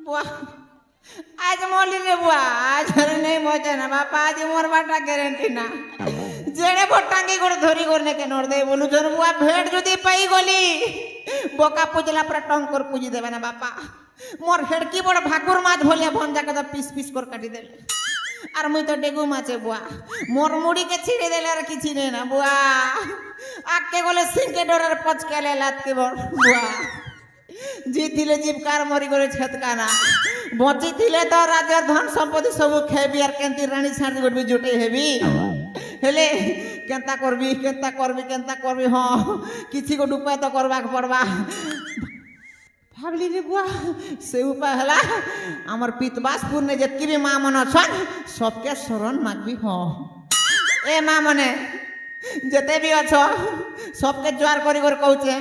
बुआ आज मोली रे बुआ आज नहीं मजा ना बापा आज मोर बाटा ग्यारंटी ना जेड़े बोटांगी गोड़ धरी करने के नोर दे बोलू जन बुआ भेड़ जदी पाई गली बोका पूजला पर टंकर पूजी देबे ना बापा मोर हेड़की बड़ भाकुर माछ भलिया भंजा के पीस पीस कर काटी देले আর মুই তো ডেগু মাছে বুয়া মোর মুড়িকে ছিঁড়ে দিলে আর কিছু নেই না বুয়া আকে গলে সিংকে ডরের পচকেলে লাতকে বুয়া জিতিলে জীবকার মরি করে ছেতকানা বচিলে তো রাজার ধন সম্পত্তি সবু খেবি আর কেন্তি রানী ছাড়ি গড়বি জুটে হেবি হেলে কেনতা করবি হ্যাঁ কিছু গোট উপায় তো করবাক পড়বা ভাবলি রে বুয়া সে উপায় হলা আমার পিতবাসপুর নে যেতকি বি মা মন অছন সবকে শরণ মাগবি হ এ মা মনে যেতে বি অছ সবকে জোয়ার করি করে কହୁছে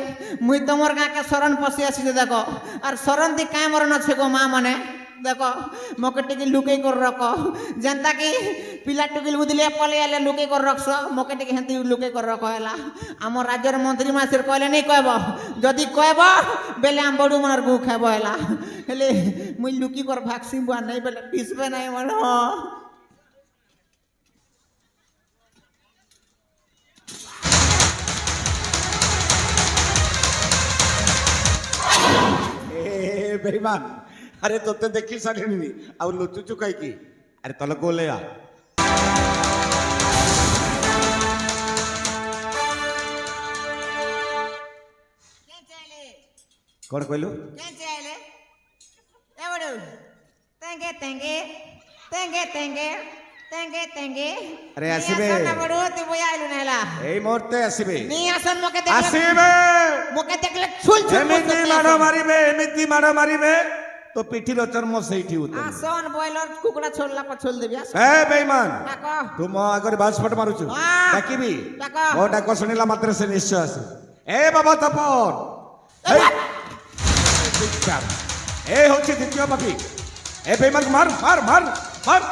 মুই তোমার গাঁকে শরণ পশি আসিছে দেখো আর শরণ দি কায় মরণ আছে গো মা মনে দেখো মকে টিকি লুকেই করে রখ যেনতা কি পিলা টুকিল বুদিলে পলে আলে লুকেই করে রখছ মকে টিকি হেন্তি লুকেই করে রখ হেলা আমার রাজ্যের মন্ত্রী মাসির কইলে নেই কইব যদি কইব বেলে আম বড়ু মনের গু খাইব হেলা হেলে মুই লুকি কর ভাগসি বুয়া নাই বেলে পিসবে নাই মন बेईमान अरे तोते देखी सारिणी आ लुचुचु कहीं अरे तल गोले आ कौन कहलु तेंगे तेंगे तेंगे तेंगे तेंगे तेंगे अरे आसीबे ना बड़ो ते बोया आइलु नेला एई मोरते आसीबे नी आसन मोके देख आसीबे मोके देखले छुल छुल एमिति मारो मारिबे तो पिठी रो चर्म सहीठी उते आसन बॉयलर कुकुड़ा छोड़ला पर छोड़ देबी ए बेईमान डाको तुम आगर बासपट मारुछु डाकिबी डाको ओ डाको सुनिला मात्र से निश्चय आसे ए बाबा तपन ए होछि द्वितीय पापी ए बेईमान मार मार मार मार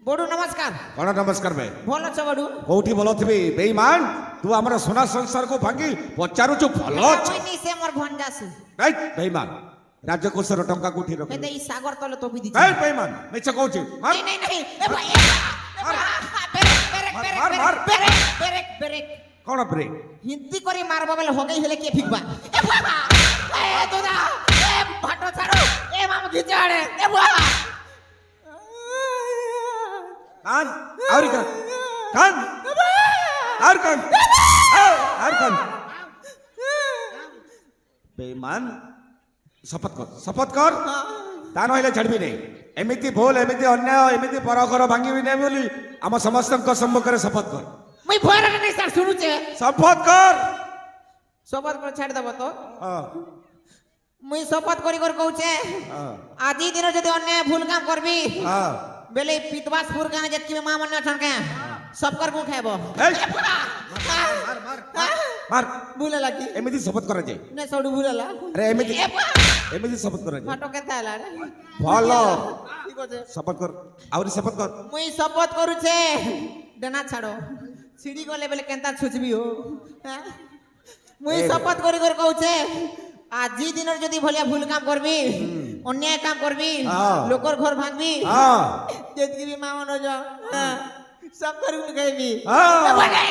बड़ू नमस्कार कौन नमस्कार भाई भल छ बड़ू कोठी भलो थिबे बेईमान तू हमर सोना संसार को भांगी पचारु छु भलो छ कोई से मोर भंजासु ए बेईमान राज्य कोषर टंका कोठी रख ए सागर तले तो बिदी ए बेईमान मेछ कहू छी मार नहीं ए भाई मार ब्रेक कौन ब्रेक हिंदी करी मारबा बेले हो गई हेले के फिकबा ए बाबा ए दोदा ए भाटो छाड़ो ए माम घिचाड़े ए बाबा कान और कान और कान बेईमान शपथ कर ता नहले छाड़बी नहीं एमिति भूल एमिति अन्याय एमिति परघर भांगी नहीं बोली आम समस्त सम्मुख शपथ कर मुई भर नहीं सर सुनु छे शपथ कर छाड़ दब तो मुई शपथ करी कर कहू छे आज दिन जदी अन्याय भूल काम करबी बेले पितवासपुर गाने जतकी मां मन छन के सब कर मुंह खाइबो मार बुला लागी एमिति शपथ कर जे ने सडू बुलाला अरे एमिति शपथ कर जे फटो के थाला रे भलो ठीक होजे शपथ कर और शपथ कर मुई शपथ करू छे डना छाड़ो सीढ़ी गले बेले केनता छुचबी हो मुई शपथ करी कर कहू छे आज दिन जदी भलिया भूल काम करबी अन्याय काम करबी लोकर घर भांगबी जेतकी भी मां मन जो सब कर गईबी ए बड़े